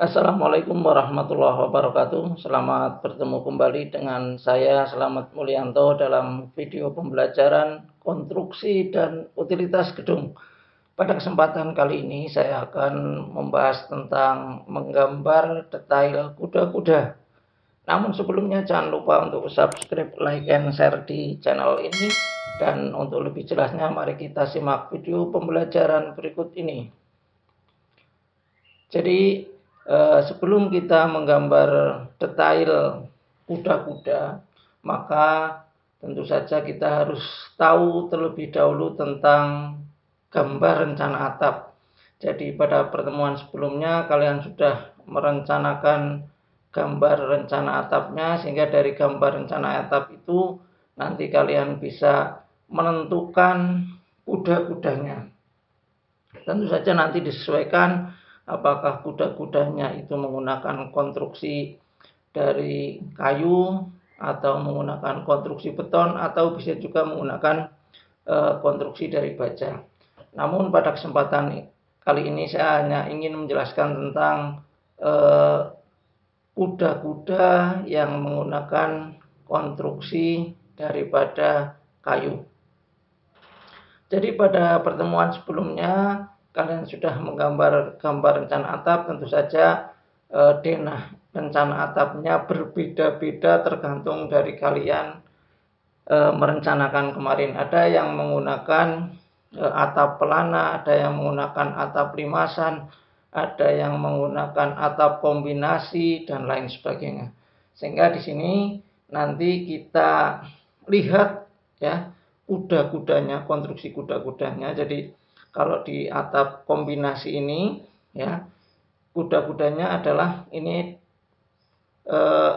Assalamualaikum warahmatullahi wabarakatuh. Selamat bertemu kembali dengan saya Slamet Mulyanto dalam video pembelajaran konstruksi dan utilitas gedung. Pada kesempatan kali ini saya akan membahas tentang menggambar detail kuda-kuda. Namun sebelumnya jangan lupa untuk subscribe, like, and share di channel ini. Dan untuk lebih jelasnya mari kita simak video pembelajaran berikut ini. Jadi sebelum kita menggambar detail kuda-kuda, maka tentu saja kita harus tahu terlebih dahulu tentang gambar rencana atap. Jadi pada pertemuan sebelumnya kalian sudah merencanakan gambar rencana atapnya, sehingga dari gambar rencana atap itu nanti kalian bisa menentukan kuda-kudanya. Tentu saja nanti disesuaikan apakah kuda-kudanya itu menggunakan konstruksi dari kayu atau menggunakan konstruksi beton atau bisa juga menggunakan konstruksi dari baja. Namun pada kesempatan kali ini saya hanya ingin menjelaskan tentang kuda-kuda yang menggunakan konstruksi daripada kayu. Jadi pada pertemuan sebelumnya kalian sudah menggambar gambar rencana atap. Tentu saja denah rencana atapnya berbeda-beda tergantung dari kalian merencanakan kemarin. Ada yang menggunakan atap pelana, ada yang menggunakan atap limasan, ada yang menggunakan atap kombinasi dan lain sebagainya. Sehingga di sini nanti kita lihat ya kuda-kudanya, konstruksi kuda-kudanya. Jadi kalau di atap kombinasi ini ya, kuda-kudanya adalah ini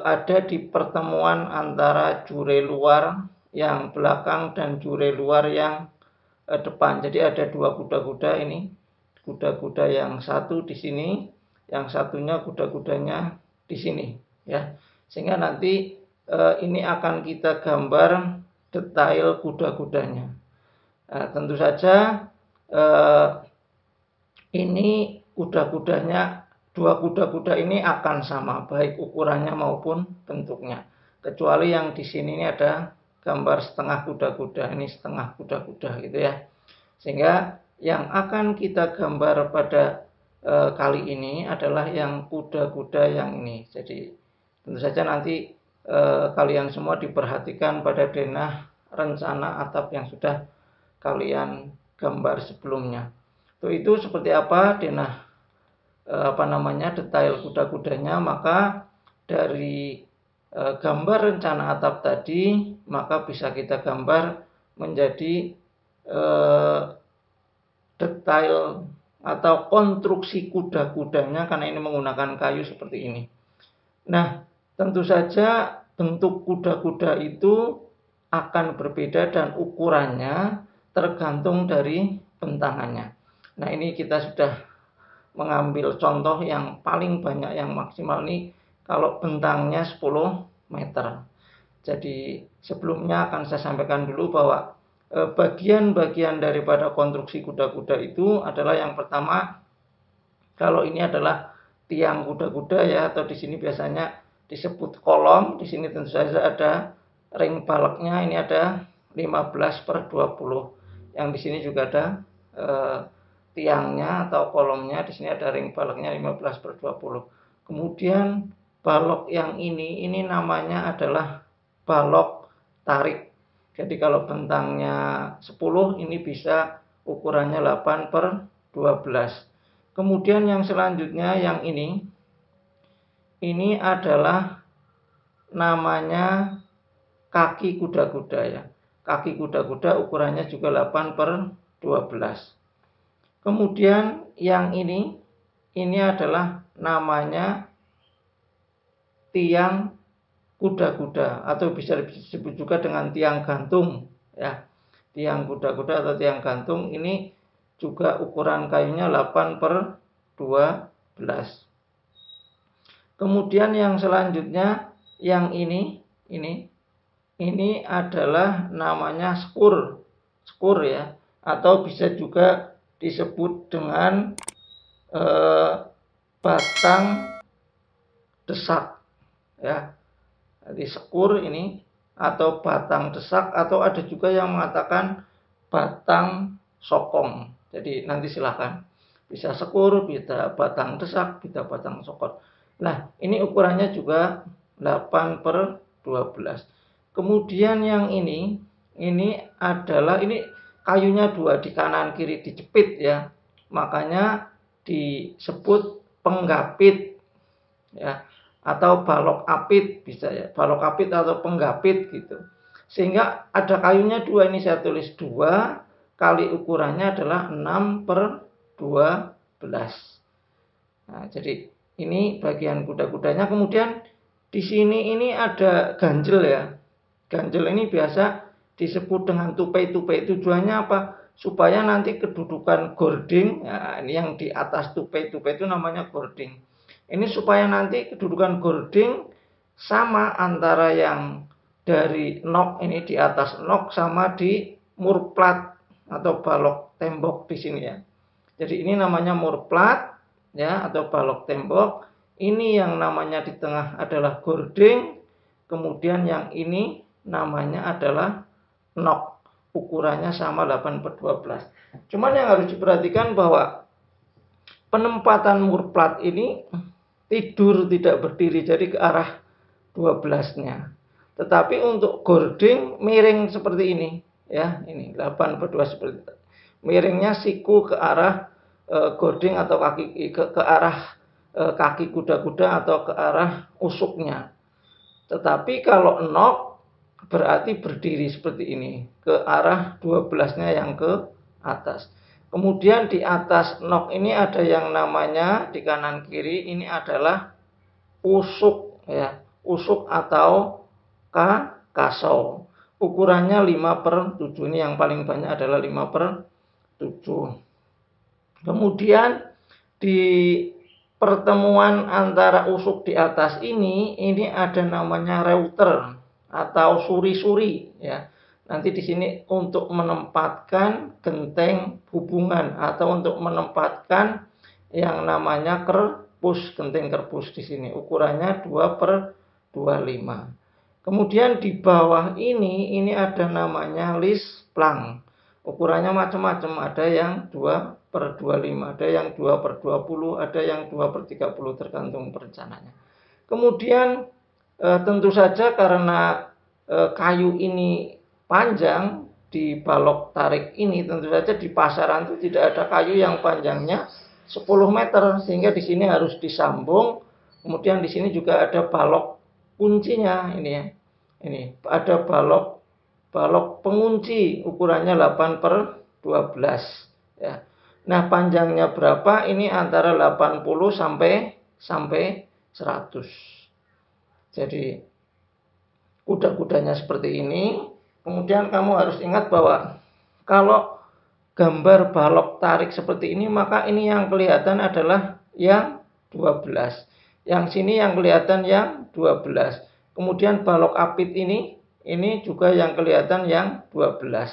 ada di pertemuan antara jure luar yang belakang dan jure luar yang depan. Jadi ada dua kuda-kuda ini. Kuda-kuda yang satu di sini, yang satunya kuda-kudanya di sini ya. Sehingga nanti ini akan kita gambar detail kuda-kudanya. Nah, tentu saja ini kuda-kudanya, dua kuda-kuda ini akan sama baik ukurannya maupun bentuknya. Kecuali yang di sini ini ada gambar setengah kuda-kuda, ini setengah kuda-kuda gitu ya. Sehingga yang akan kita gambar pada kali ini adalah yang kuda-kuda yang ini. Jadi tentu saja nanti kalian semua diperhatikan pada denah rencana atap yang sudah kalian gambar sebelumnya. Itu seperti apa denah detail kuda-kudanya. Maka dari gambar rencana atap tadi maka bisa kita gambar menjadi detail atau konstruksi kuda-kudanya, karena ini menggunakan kayu seperti ini. Nah, tentu saja bentuk kuda-kuda itu akan berbeda dan ukurannya tergantung dari bentangannya. Nah, ini kita sudah mengambil contoh yang paling banyak, yang maksimal ini kalau bentangnya 10 meter. Jadi sebelumnya akan saya sampaikan dulu bahwa bagian-bagian daripada konstruksi kuda-kuda itu adalah yang pertama, kalau ini adalah tiang kuda-kuda ya, atau di sini biasanya disebut kolom. Di sini tentu saja ada ring baloknya, ini ada 15/20. Yang di sini juga ada tiangnya atau kolomnya, di sini ada ring baloknya 15/20. Kemudian balok yang ini namanya adalah balok tarik. Jadi kalau bentangnya 10, ini bisa ukurannya 8/12. Kemudian yang selanjutnya yang ini adalah namanya kaki kuda-kuda ya. Kaki kuda-kuda ukurannya juga 8/12. Kemudian yang ini adalah namanya tiang kuda-kuda atau bisa disebut juga dengan tiang gantung ya. Tiang kuda-kuda atau tiang gantung ini juga ukuran kayunya 8/12. Kemudian yang selanjutnya yang ini adalah namanya skur ya, atau bisa juga disebut dengan batang desak, ya. Jadi sekur ini atau batang desak, atau ada juga yang mengatakan batang sokong. Jadi nanti silahkan, bisa sekur, bisa batang desak, bisa batang sokor. Nah, ini ukurannya juga 8/12. Kemudian yang ini adalah, ini kayunya dua, di kanan kiri dijepit ya. Makanya disebut penggapit ya, atau balok apit bisa ya, balok apit atau penggapit gitu. Sehingga ada kayunya dua, ini saya tulis 2 kali ukurannya adalah 6/12. Nah, jadi ini bagian kuda-kudanya. Kemudian di sini ini ada ganjel ya. Ganjel ini biasa disebut dengan tupai-tupai. Tujuannya apa? Supaya nanti kedudukan gording, ya, ini yang di atas tupai-tupai itu namanya gording. Ini supaya nanti kedudukan gording sama antara yang dari nok ini di atas nok sama di murplat atau balok tembok di sini ya. Jadi ini namanya murplat ya, atau balok tembok. Ini yang namanya di tengah adalah gording. Kemudian yang ini namanya adalah nok. Ukurannya sama 8/12. Cuman yang harus diperhatikan bahwa penempatan murplat ini tidur, tidak berdiri, jadi ke arah 12-nya. Tetapi untuk gording miring seperti ini ya, ini 8/12 seperti itu. Miringnya siku ke arah gording atau kaki ke arah kaki kuda-kuda atau ke arah usuknya. Tetapi kalau nok berarti berdiri seperti ini, ke arah 12-nya yang ke atas. Kemudian di atas nok ini ada yang namanya di kanan kiri ini adalah usuk ya, usuk atau kasau. Ukurannya 5/7, ini yang paling banyak adalah 5/7. Kemudian di pertemuan antara usuk di atas ini ada namanya reuter atau suri-suri ya. Nanti di sini untuk menempatkan genteng hubungan atau untuk menempatkan yang namanya kerpus, genteng kerpus di sini. Ukurannya 2/25. Kemudian di bawah ini ada namanya list plank. Ukurannya macam-macam, ada yang 2/25, ada yang 2/20, ada yang 2/30 tergantung perencananya. Kemudian tentu saja karena kayu ini panjang, di balok tarik ini tentu saja di pasaran itu tidak ada kayu yang panjangnya 10 meter, sehingga di sini harus disambung. Kemudian di sini juga ada balok kuncinya ini ya. Ini ada balok pengunci, ukurannya 8/12 ya. Nah, panjangnya berapa? Ini antara 80 sampai 100. Jadi kuda-kudanya seperti ini. Kemudian kamu harus ingat bahwa kalau gambar balok tarik seperti ini, maka ini yang kelihatan adalah yang 12. Yang sini yang kelihatan yang 12. Kemudian balok apit ini juga yang kelihatan yang 12.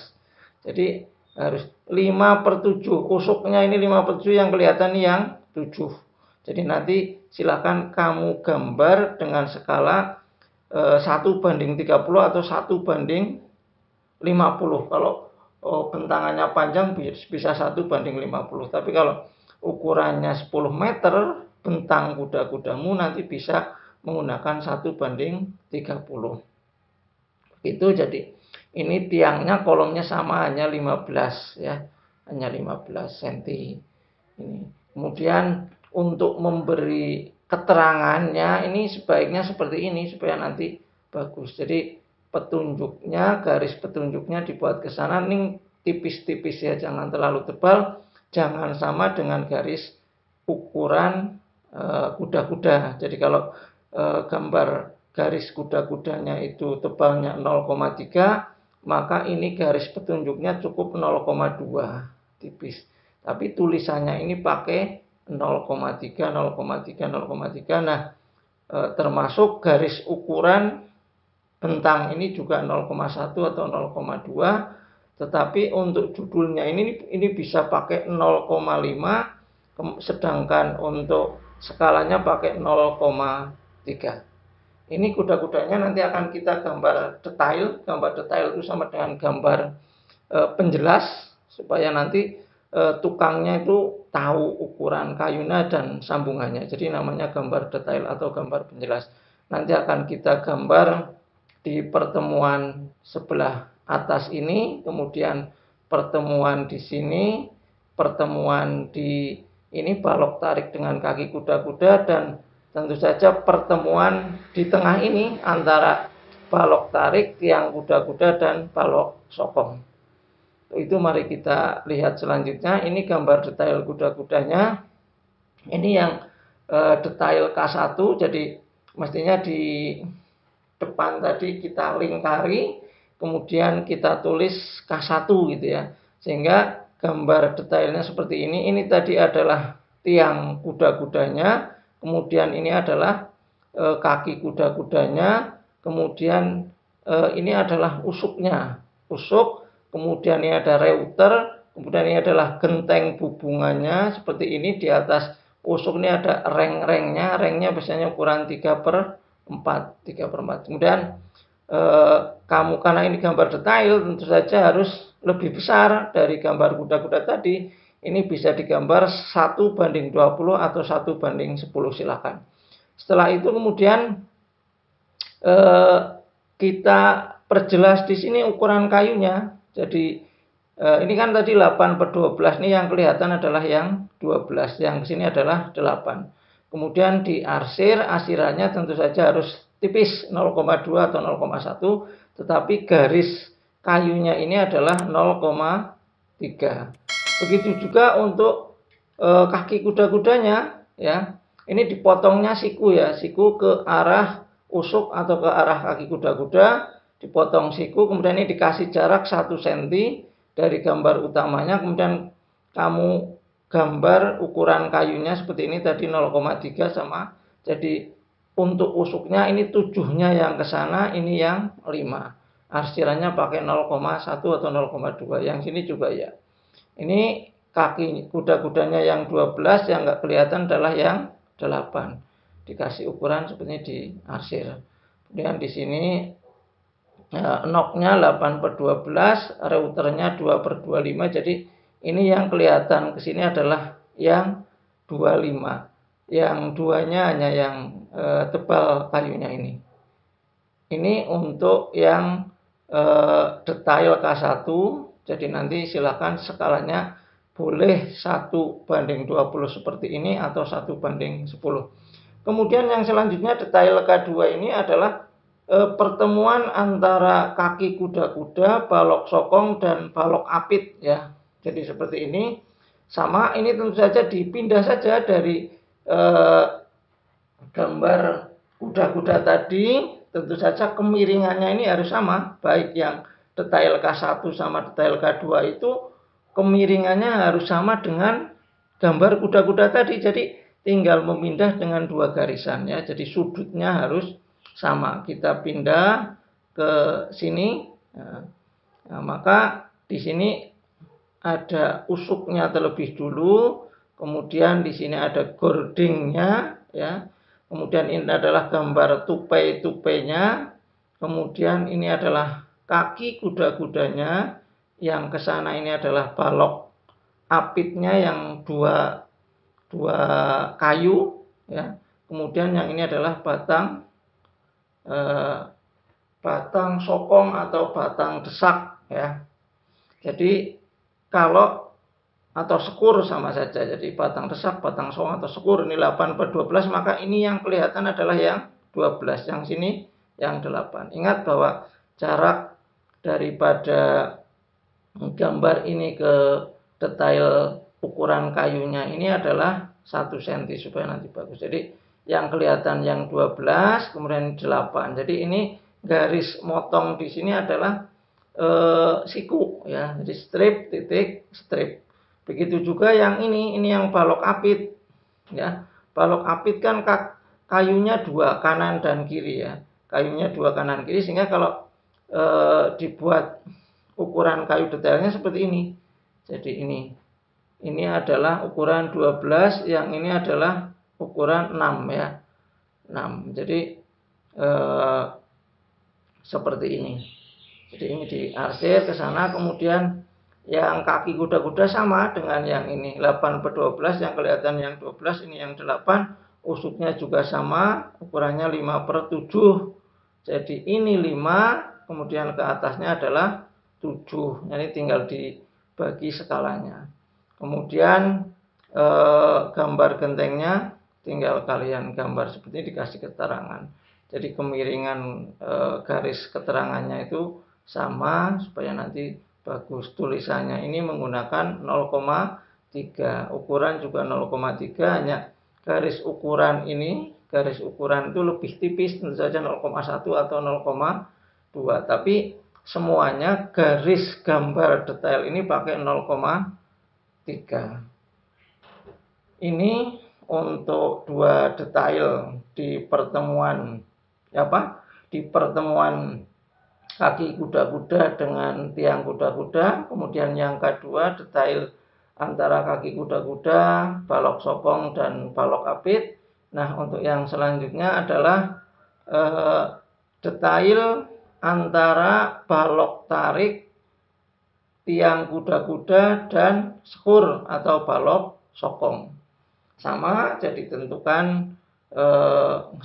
Jadi harus 5/7. Usuknya ini 5/7, yang kelihatan yang 7. Jadi nanti silakan kamu gambar dengan skala 1/30 atau 1/50. Kalau bentangannya panjang bisa 1/50. Tapi kalau ukurannya 10 meter, bentang kuda-kudamu nanti bisa menggunakan 1/30. Itu jadi ini tiangnya, kolomnya sama, hanya 15 ya. Hanya 15 cm. Ini. Kemudian untuk memberi keterangannya ini sebaiknya seperti ini supaya nanti bagus. Jadi petunjuknya, garis petunjuknya dibuat ke sana ini tipis-tipis ya, jangan terlalu tebal, jangan sama dengan garis ukuran kuda-kuda. Jadi kalau gambar garis kuda-kudanya itu tebalnya 0,3, maka ini garis petunjuknya cukup 0,2, tipis. Tapi tulisannya ini pakai 0,3, 0,3, 0,3. Nah, termasuk garis ukuran bentang ini juga 0,1 atau 0,2. Tetapi untuk judulnya ini bisa pakai 0,5, sedangkan untuk skalanya pakai 0,2. 3. Ini kuda-kudanya nanti akan kita gambar detail. Gambar detail itu sama dengan gambar penjelas, supaya nanti tukangnya itu tahu ukuran kayunya dan sambungannya. Jadi namanya gambar detail atau gambar penjelas. Nanti akan kita gambar di pertemuan sebelah atas ini, kemudian pertemuan di sini, pertemuan di ini balok tarik dengan kaki kuda-kuda, dan tentu saja pertemuan di tengah ini antara balok tarik, tiang kuda-kuda, dan balok sokong. Itu mari kita lihat selanjutnya. Ini gambar detail kuda-kudanya. Ini yang detail K1. Jadi mestinya di depan tadi kita lingkari, kemudian kita tulis K1 gitu ya. Sehingga gambar detailnya seperti ini. Ini tadi adalah tiang kuda-kudanya, kemudian ini adalah kaki kuda-kudanya, kemudian ini adalah usuknya. Usuk, kemudian ini ada reuter, kemudian ini adalah genteng bubungannya seperti ini. Di atas usuk ini ada reng-rengnya. Rengnya biasanya ukuran 3/4. Kemudian karena ini gambar detail, tentu saja harus lebih besar dari gambar kuda-kuda tadi. Ini bisa digambar 1/20 atau 1/10, silakan. Setelah itu kemudian kita perjelas di sini ukuran kayunya. Jadi ini kan tadi 8/12, ini yang kelihatan adalah yang 12, yang sini adalah 8. Kemudian di asirannya tentu saja harus tipis, 0,2 atau 0,1, tetapi garis kayunya ini adalah 0,3. Begitu juga untuk kaki kuda-kudanya ya. Ini dipotongnya siku ya, siku ke arah usuk atau ke arah kaki kuda-kuda, dipotong siku, kemudian ini dikasih jarak 1 cm dari gambar utamanya, kemudian kamu gambar ukuran kayunya seperti ini tadi 0,3 sama. Jadi untuk usuknya ini 7-nya yang ke sana, ini yang 5. Arsirannya pakai 0,1 atau 0,2. Yang sini juga ya. Ini kaki kuda-kudanya yang 12, yang nggak kelihatan adalah yang 8. Dikasih ukuran seperti ini di arsir. Kemudian di sini noknya 8/12, reuternya 2/25. Jadi ini yang kelihatan ke sini adalah yang 25. Yang duanya hanya yang tebal kayunya ini. Ini untuk yang detail K1. Jadi nanti silakan skalanya boleh 1/20 seperti ini atau 1/10. Kemudian yang selanjutnya detail K2 ini adalah pertemuan antara kaki kuda-kuda, balok sokong, dan balok apit ya. Jadi seperti ini. Sama, ini tentu saja dipindah saja dari gambar kuda-kuda tadi. Tentu saja kemiringannya ini harus sama. Baik yang detail K1 sama detail K2 itu kemiringannya harus sama dengan gambar kuda-kuda tadi. Jadi tinggal memindah dengan 2 garisan ya. Jadi sudutnya harus sama. Kita pindah ke sini. Nah, maka di sini ada usuknya terlebih dulu, kemudian di sini ada gordingnya ya. Kemudian ini adalah gambar tupai-tupainya. Kemudian ini adalah kaki kuda-kudanya. Yang ke sana ini adalah balok apitnya yang dua kayu ya. Kemudian yang ini adalah batang sokong atau batang desak ya. Jadi kalau atau sekur sama saja. Jadi batang desak, batang sokong atau sekur ini 8/12, maka ini yang kelihatan adalah yang 12, yang sini yang 8. Ingat bahwa jarak daripada gambar ini ke detail ukuran kayunya ini adalah 1 cm supaya nanti bagus. Jadi yang kelihatan yang 12, kemudian 8. Jadi ini garis motong di sini adalah siku ya. Jadi strip, titik, strip. Begitu juga yang ini yang balok apit ya. Balok apit kan kayunya 2 kanan dan kiri ya. Kayunya 2 kanan kiri, sehingga kalau dibuat ukuran kayu detailnya seperti ini. Jadi ini adalah ukuran 12, yang ini adalah ukuran 6 ya. 6. Jadi seperti ini. Jadi ini diarsir ke sana, kemudian yang kaki kuda-kuda sama dengan yang ini, 8/12, yang kelihatan yang 12, ini yang 8. Usutnya juga sama, ukurannya 5/7. Jadi ini 5, kemudian ke atasnya adalah 7. Jadi tinggal dibagi skalanya. Kemudian gambar gentengnya tinggal kalian gambar seperti ini, dikasih keterangan. Jadi kemiringan garis keterangannya itu sama supaya nanti bagus. Tulisannya ini menggunakan 0,3, ukuran juga 0,3, hanya garis ukuran ini, garis ukuran itu lebih tipis, tentu saja 0,1 atau 0,2, tapi semuanya garis gambar detail ini pakai 0,3. Ini untuk 2 detail di pertemuan kaki kuda-kuda dengan tiang kuda-kuda. Kemudian yang kedua, detail antara kaki kuda-kuda, balok sokong dan balok apit. Nah, untuk yang selanjutnya adalah detail antara balok tarik, tiang kuda-kuda dan skur atau balok sokong. Sama, jadi tentukan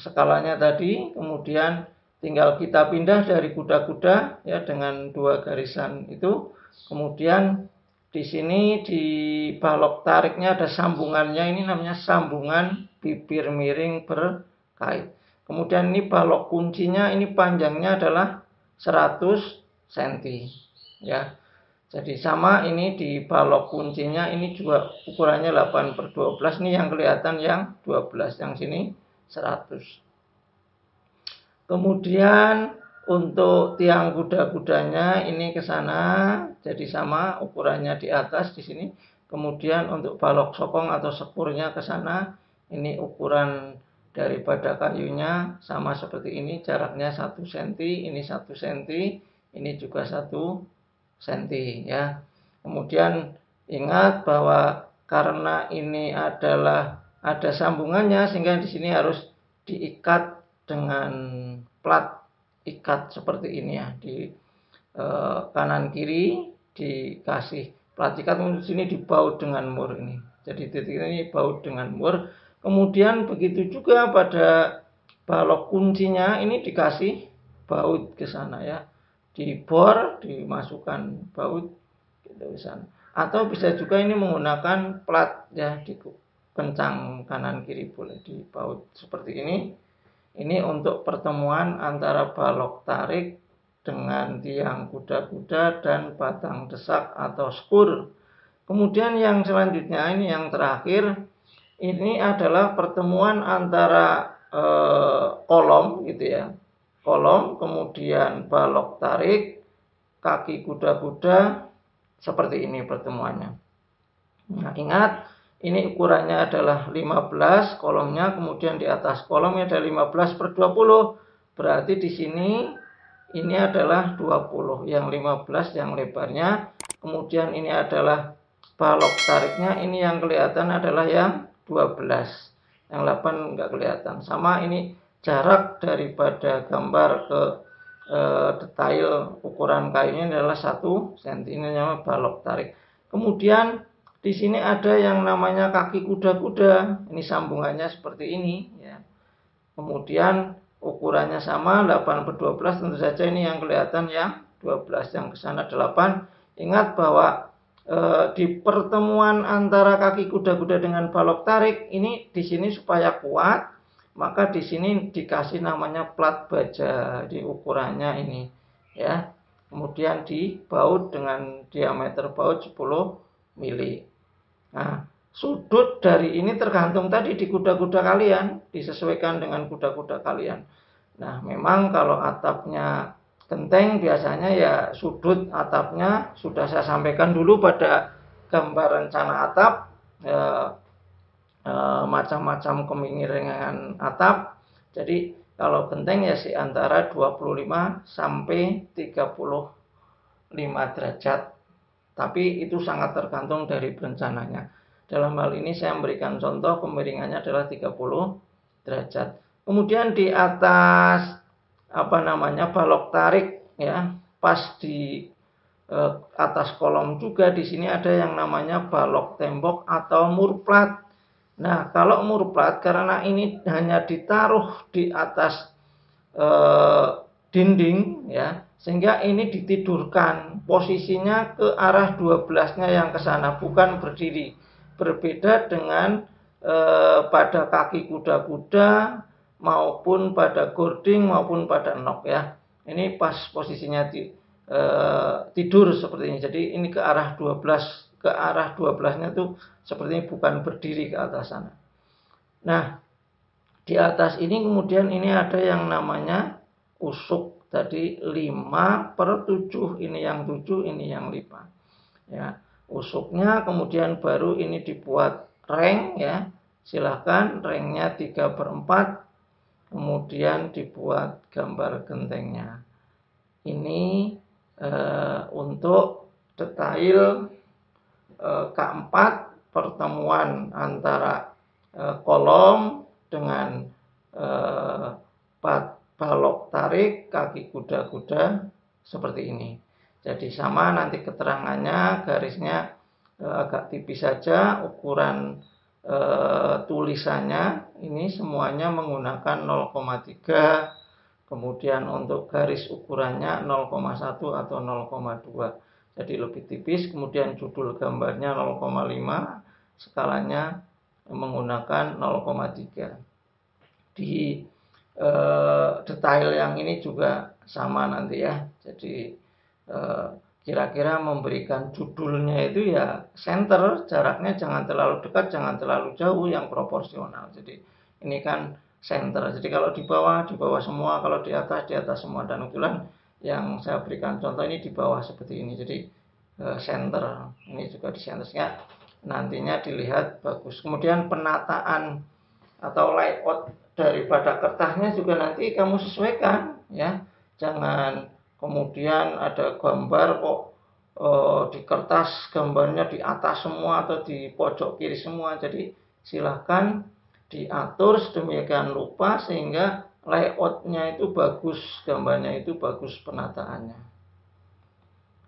skalanya tadi, kemudian tinggal kita pindah dari kuda-kuda ya dengan 2 garisan itu. Kemudian di sini di balok tariknya ada sambungannya, ini namanya sambungan bibir miring berkait. Kemudian ini balok kuncinya, ini panjangnya adalah 100 cm ya. Jadi sama, ini di balok kuncinya ini juga ukurannya 8/12. Ini yang kelihatan yang 12, yang sini 100. Kemudian untuk tiang kuda-kudanya ini ke sana, jadi sama ukurannya di atas di sini. Kemudian untuk balok sokong atau sekurnya ke sana, ini ukuran daripada kayunya sama seperti ini, jaraknya 1 cm, ini 1 cm, ini juga 1 cm ya. Kemudian ingat bahwa karena ini adalah ada sambungannya, sehingga di sini harus diikat dengan plat ikat seperti ini ya, di kanan kiri dikasih plat ikat, di sini dibaut dengan mur ini. Jadi titik ini baut dengan mur. Kemudian begitu juga pada balok kuncinya ini dikasih baut ke sana ya, dibor, dimasukkan baut gitu ke sana. Atau bisa juga ini menggunakan plat ya, dikencang kanan kiri boleh dibaut seperti ini. Ini untuk pertemuan antara balok tarik dengan tiang kuda-kuda dan batang desak atau skur. Kemudian yang selanjutnya, ini yang terakhir, ini adalah pertemuan antara kolom gitu ya. Kolom, kemudian balok tarik, kaki kuda-kuda, seperti ini pertemuannya. Nah, ingat, ini ukurannya adalah 15 kolomnya, kemudian di atas kolomnya ada 15/20. Berarti di sini ini adalah 20, yang 15 yang lebarnya. Kemudian ini adalah balok tariknya, ini yang kelihatan adalah yang 12. Yang 8 enggak kelihatan. Sama, ini jarak daripada gambar ke detail ukuran kayunya adalah 1 cm. Ini namanya balok tarik. Kemudian di sini ada yang namanya kaki kuda-kuda. Ini sambungannya seperti ini ya. Kemudian ukurannya sama, 8/12. Tentu saja ini yang kelihatan yang 12, yang ke sana 8. Ingat bahwa di pertemuan antara kaki kuda-kuda dengan balok tarik ini, di sini supaya kuat, maka di sini dikasih namanya plat baja di ukurannya ini ya. Kemudian dibaut dengan diameter baut 10 mili. Nah, sudut dari ini tergantung tadi di kuda-kuda kalian, disesuaikan dengan kuda-kuda kalian. Nah, memang kalau atapnya genteng biasanya ya sudut atapnya sudah saya sampaikan dulu pada gambar rencana atap, macam-macam kemiringan atap. Jadi kalau genteng ya sih antara 25 sampai 35 derajat. Tapi itu sangat tergantung dari perencananya. Dalam hal ini saya memberikan contoh kemiringannya adalah 30 derajat. Kemudian di atas balok tarik ya, pas di atas kolom juga di sini ada yang namanya balok tembok atau murplat. Nah, kalau murplat karena ini hanya ditaruh di atas dinding ya, sehingga ini ditidurkan, posisinya ke arah 12-nya yang ke sana, bukan berdiri. Berbeda dengan pada kaki kuda-kuda maupun pada gording maupun pada nok ya. Ini pas posisinya tidur seperti ini. Jadi ini ke arah 12-nya tuh seperti ini, bukan berdiri ke atas sana. Nah, di atas ini kemudian ini ada yang namanya usuk, tadi 5/7, ini yang 7, ini yang 5 ya. Usuknya kemudian baru ini dibuat reng ya, silahkan rengnya 3/4, kemudian dibuat gambar gentengnya. Ini untuk detail keempat, pertemuan antara kolom dengan balok tarik kaki kuda-kuda seperti ini. Jadi sama nanti keterangannya, garisnya agak tipis saja, ukuran tulisannya ini semuanya menggunakan 0,3, kemudian untuk garis ukurannya 0,1 atau 0,2, jadi lebih tipis. Kemudian judul gambarnya 0,5, skalanya menggunakan 0,3. Di detail yang ini juga sama nanti ya, jadi kira-kira memberikan judulnya itu ya center, jaraknya jangan terlalu dekat, jangan terlalu jauh, yang proporsional. Jadi ini kan center, jadi kalau di bawah semua, kalau di atas semua. Dan kebetulan yang saya berikan contoh ini di bawah seperti ini, jadi center, ini juga di centernya, nantinya dilihat bagus. Kemudian penataan atau layout daripada kertasnya juga nanti kamu sesuaikan ya, jangan kemudian ada gambar kok di kertas gambarnya di atas semua atau di pojok kiri semua. Jadi silahkan diatur sedemikian rupa sehingga layoutnya itu bagus, gambarnya itu bagus, penataannya.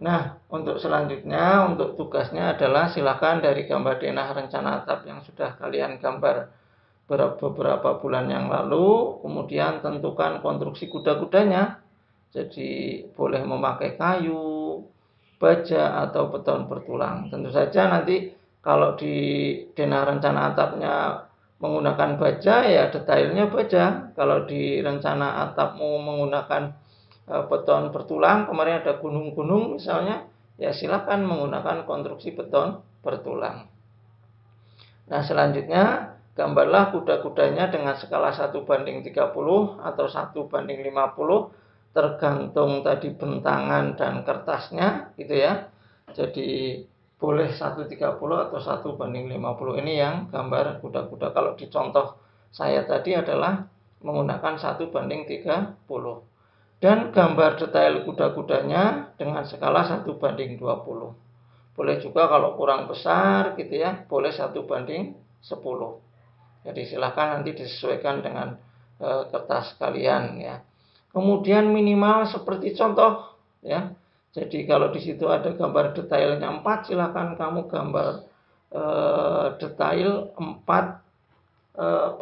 Nah, untuk selanjutnya, untuk tugasnya adalah silahkan dari gambar denah rencana atap yang sudah kalian gambar beberapa bulan yang lalu, kemudian tentukan konstruksi kuda-kudanya. Jadi boleh memakai kayu, baja, atau beton bertulang. Tentu saja nanti kalau di denah rencana atapnya menggunakan baja, ya detailnya baja. Kalau di rencana atapmu menggunakan beton bertulang, kemarin ada gunung-gunung misalnya, ya silakan menggunakan konstruksi beton bertulang. Nah, selanjutnya gambarlah kuda-kudanya dengan skala 1/30 atau 1/50, tergantung tadi bentangan dan kertasnya gitu ya. Jadi boleh 1/30 atau 1/50. Ini yang gambar kuda-kuda. Kalau di contoh saya tadi adalah menggunakan 1/30. Dan gambar detail kuda-kudanya dengan skala 1/20. Boleh juga kalau kurang besar gitu ya, boleh 1/10. Jadi silahkan nanti disesuaikan dengan kertas kalian ya. Kemudian minimal seperti contoh ya. Jadi kalau di situ ada gambar detailnya 4, silahkan kamu gambar detail 4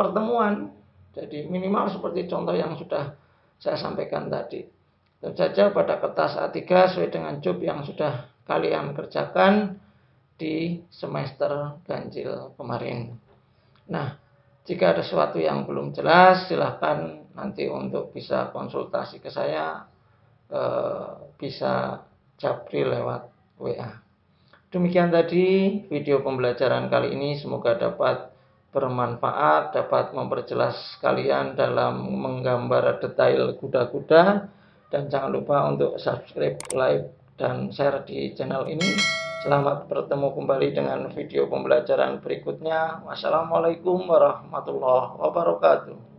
pertemuan. Jadi minimal seperti contoh yang sudah saya sampaikan tadi. Tentu saja pada kertas A3 sesuai dengan job yang sudah kalian kerjakan di semester ganjil kemarin. Nah, jika ada sesuatu yang belum jelas, silahkan nanti untuk bisa konsultasi ke saya, bisa japri lewat WA. Demikian tadi video pembelajaran kali ini, semoga dapat bermanfaat, dapat memperjelas kalian dalam menggambar detail kuda-kuda. Dan jangan lupa untuk subscribe, like, dan share di channel ini. Selamat bertemu kembali dengan video pembelajaran berikutnya. Wassalamualaikum warahmatullahi wabarakatuh.